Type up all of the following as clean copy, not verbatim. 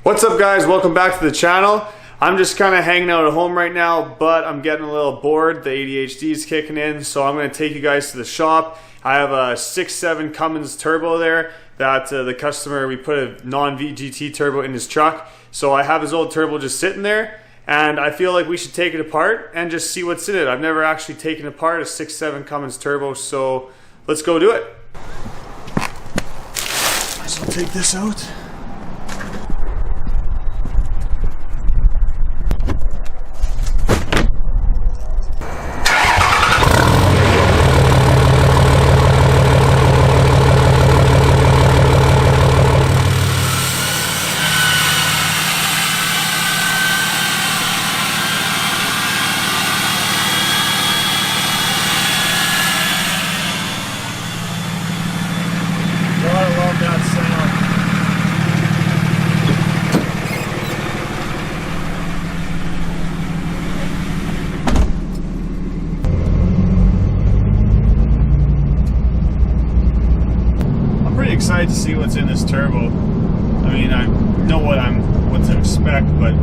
What's up guys, welcome back to the channel. I'm just kind of hanging out at home right now, but I'm getting a little bored. The ADHD is kicking in, so I'm going to take you guys to the shop. I have a 6.7 Cummins turbo there that the customer, we put a non-VGT turbo in his truck. So I have his old turbo just sitting there, and I feel like we should take it apart and just see what's in it. I've never actually taken apart a 6.7 Cummins turbo, so let's go do it. Might as well take this out. Excited to see what's in this turbo. I mean, I know what to expect, but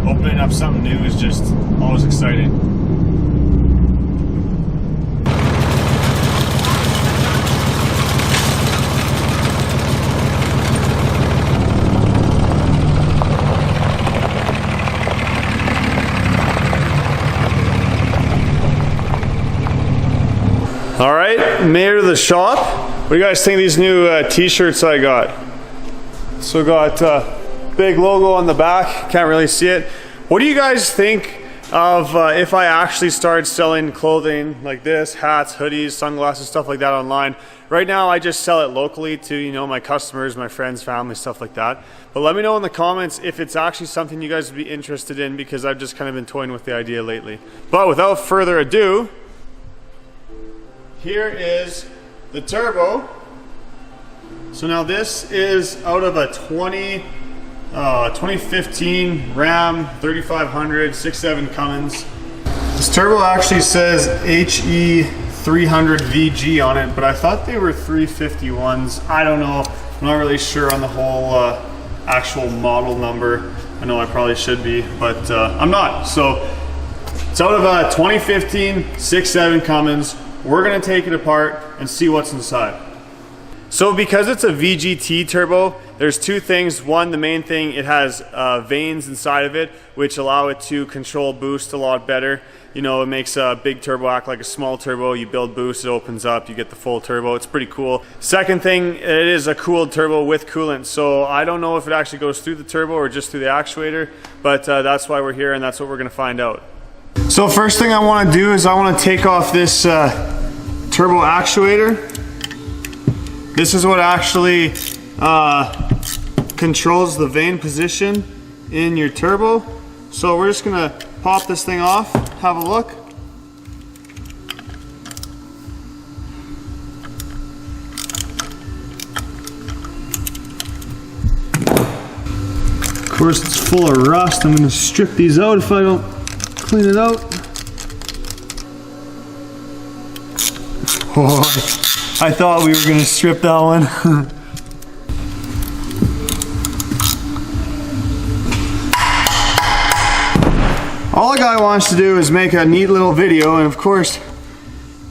opening up something new is just always exciting. All right, made it to the shop. What do you guys think of these new t-shirts I got? So got big logo on the back, can't really see it. What do you guys think of if I actually started selling clothing like this, hats, hoodies, sunglasses, stuff like that online? Right now I just sell it locally to, you know, my customers, my friends, family, stuff like that. But let me know in the comments if it's actually something you guys would be interested in, because I've just kind of been toying with the idea lately. But without further ado, here is the turbo. So now this is out of a 2015 Ram 3500 6.7 Cummins. This turbo actually says HE300VG on it, but I thought they were 351s. I don't know. I'm not really sure on the whole actual model number. I know I probably should be, but I'm not. So it's out of a 2015 6.7 Cummins. We're gonna take it apart and see what's inside. So because it's a VGT turbo, there's two things. One, the main thing, it has vanes inside of it, which allow it to control boost a lot better. You know, it makes a big turbo act like a small turbo. You build boost, it opens up, you get the full turbo. It's pretty cool. Second thing, it is a cooled turbo with coolant. So I don't know if it actually goes through the turbo or just through the actuator, but that's why we're here and that's what we're gonna find out. So first thing I wanna do is I wanna take off this turbo actuator. This is what actually controls the vane position in your turbo. So we're just gonna pop this thing off, have a look. Of course it's full of rust. I'm gonna strip these out if I don't clean it out. Oh, I thought we were gonna strip that one. All a guy wants to do is make a neat little video, and of course,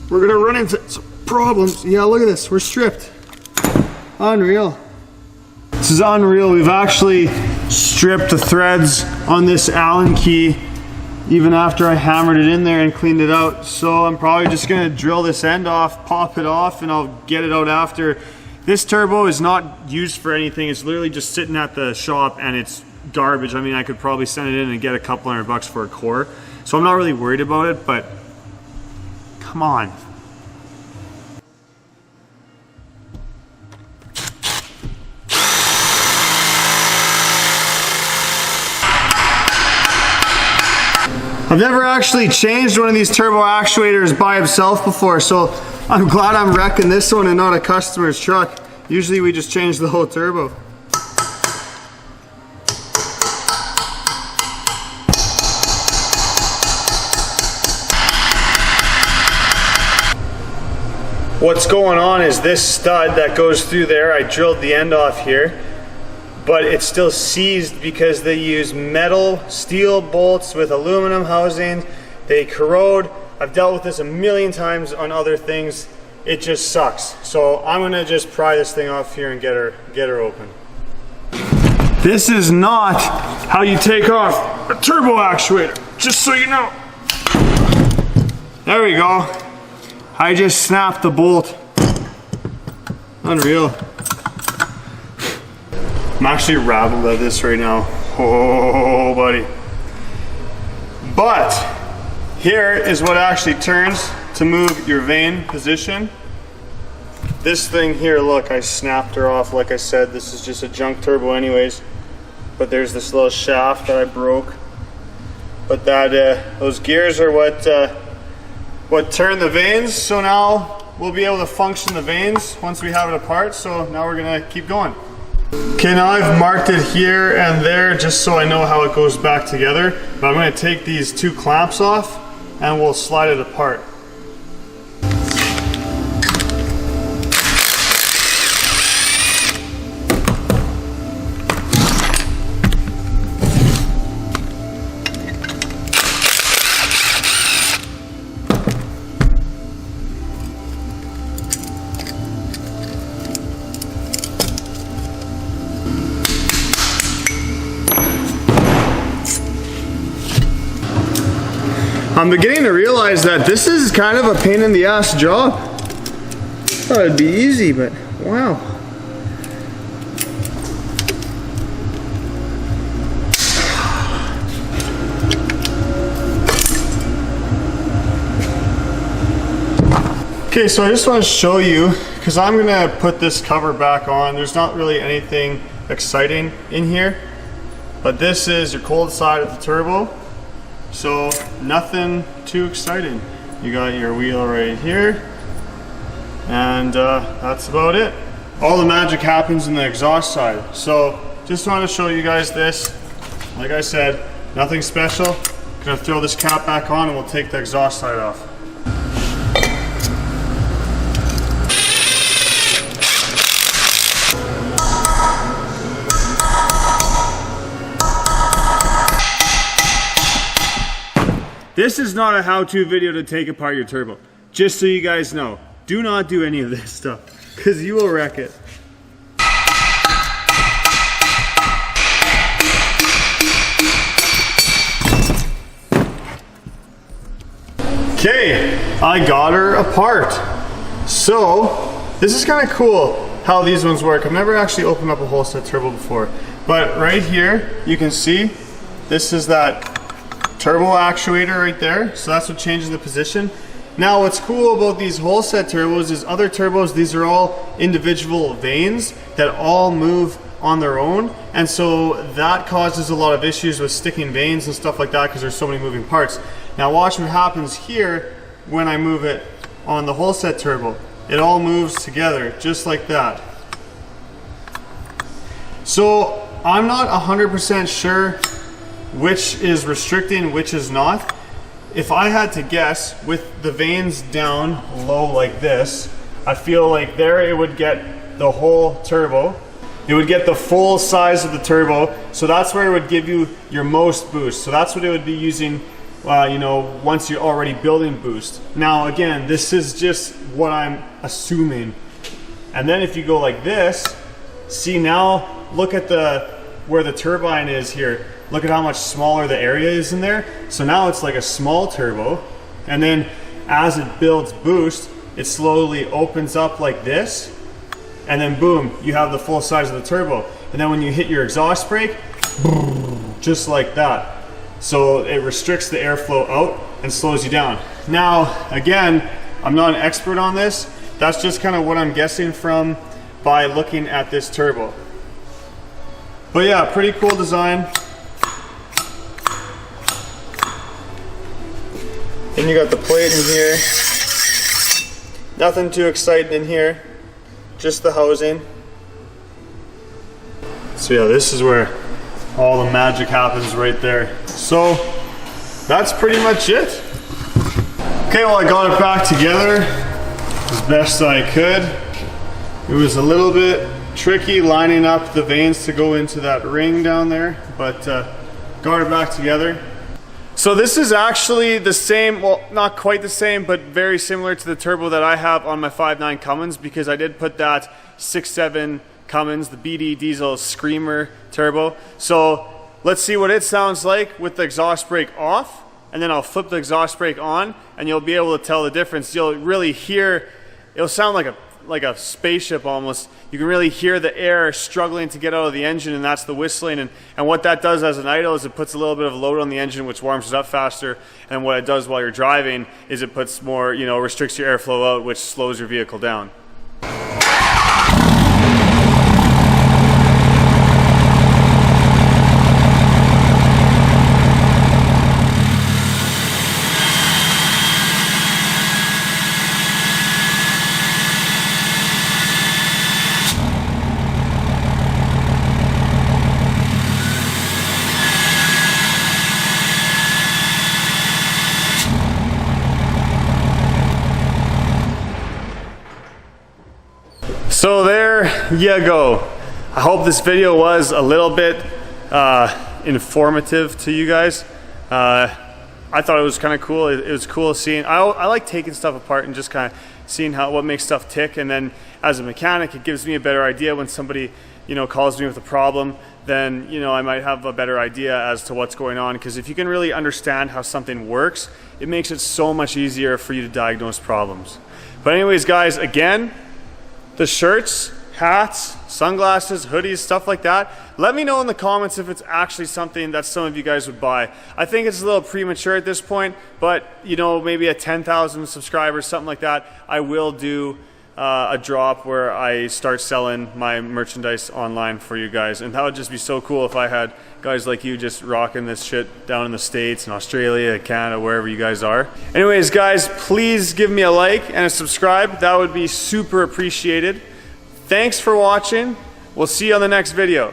we're gonna run into some problems. Yeah, look at this, we're stripped. Unreal. This is unreal. We've actually stripped the threads on this Allen key even after I hammered it in there and cleaned it out. So I'm probably just gonna drill this end off, pop it off, and I'll get it out after. This turbo is not used for anything. It's literally just sitting at the shop and it's garbage. I mean, I could probably send it in and get a couple $100 for a core. So I'm not really worried about it, but come on. I've never actually changed one of these turbo actuators by itself before, so I'm glad I'm wrecking this one and not a customer's truck. Usually we just change the whole turbo. What's going on is this stud that goes through there, I drilled the end off here. but it's still seized because they use metal steel bolts with aluminum housings. They corrode. I've dealt with this a million times on other things. It just sucks. So I'm gonna just pry this thing off here and get her open. This is not how you take off a turbo actuator, just so you know. There we go. I just snapped the bolt. Unreal. I'm actually rattled at this right now. Oh, buddy. But here is what actually turns to move your vane position. This thing here, look, I snapped her off. Like I said, this is just a junk turbo anyways. But there's this little shaft that I broke. But that those gears are what turn the vanes. So now we'll be able to function the vanes once we have it apart. So now we're gonna keep going. Okay, now I've marked it here and there just so I know how it goes back together. But I'm gonna take these two clamps off and we'll slide it apart. I'm beginning to realize that this is kind of a pain in the ass job. Thought it'd be easy, but wow. Okay, so I just want to show you, because I'm gonna put this cover back on. There's not really anything exciting in here, but this is your cold side of the turbo. So nothing too exciting. You got your wheel right here, and that's about it. All the magic happens in the exhaust side. So just wanted to show you guys this. Like I said, nothing special. Gonna throw this cap back on and we'll take the exhaust side off. This is not a how-to video to take apart your turbo. Just so you guys know, do not do any of this stuff, because you will wreck it. Okay, I got her apart. So, this is kind of cool how these ones work. I've never actually opened up a whole set turbo before. But right here, you can see, this is that turbo actuator right there, so that's what changes the position. Now what's cool about these whole set turbos is other turbos, these are all individual vanes that all move on their own, and so that causes a lot of issues with sticking vanes and stuff like that because there's so many moving parts. Now watch what happens here when I move it on the whole set turbo. It all moves together just like that. So I'm not 100% sure which is restricting, which is not. If I had to guess, with the vanes down low like this, I feel like there it would get the whole turbo. It would get the full size of the turbo, so that's where it would give you your most boost. So that's what it would be using, you know, once you're already building boost. Now again, this is just what I'm assuming. And then if you go like this, see now, look at where the turbine is here. Look at how much smaller the area is in there. So now it's like a small turbo. And then as it builds boost, it slowly opens up like this. And then boom, you have the full size of the turbo. And then when you hit your exhaust brake, just like that. So it restricts the airflow out and slows you down. Now, again, I'm not an expert on this. That's just kind of what I'm guessing from by looking at this turbo. But yeah, pretty cool design. And you got the plate in here. Nothing too exciting in here, just the housing. So yeah, this is where all the magic happens right there. So that's pretty much it. Okay, well I got it back together as best I could. It was a little bit tricky lining up the vanes to go into that ring down there, but got it back together. So this is actually the same, well, not quite the same, but very similar to the turbo that I have on my 5.9 Cummins, because I did put that 6.7 Cummins, the BD diesel screamer turbo. So let's see what it sounds like with the exhaust brake off, and then I'll flip the exhaust brake on, and you'll be able to tell the difference. You'll really hear, it'll sound like a spaceship almost. You can really hear the air struggling to get out of the engine, and that's the whistling. And what that does as an idle is it puts a little bit of load on the engine, which warms it up faster. And what it does while you're driving is it puts more, restricts your airflow out, which slows your vehicle down. So there you go. I hope this video was a little bit informative to you guys. I thought it was kind of cool. It was cool seeing, I like taking stuff apart and just kind of seeing what makes stuff tick, and then as a mechanic it gives me a better idea when somebody calls me with a problem. Then I might have a better idea as to what's going on, because if you can really understand how something works, it makes it so much easier for you to diagnose problems. But anyways guys, again, the shirts, hats, sunglasses, hoodies, stuff like that, let me know in the comments if it's actually something that some of you guys would buy. I think it's a little premature at this point, but maybe at 10,000 subscribers, something like that, I will do a drop where I start selling my merchandise online for you guys. And that would just be so cool if I had guys like you just rocking this shit down in the States and Australia, Canada, wherever you guys are. Anyways guys, please give me a like and a subscribe. That would be super appreciated. Thanks for watching. We'll see you on the next video.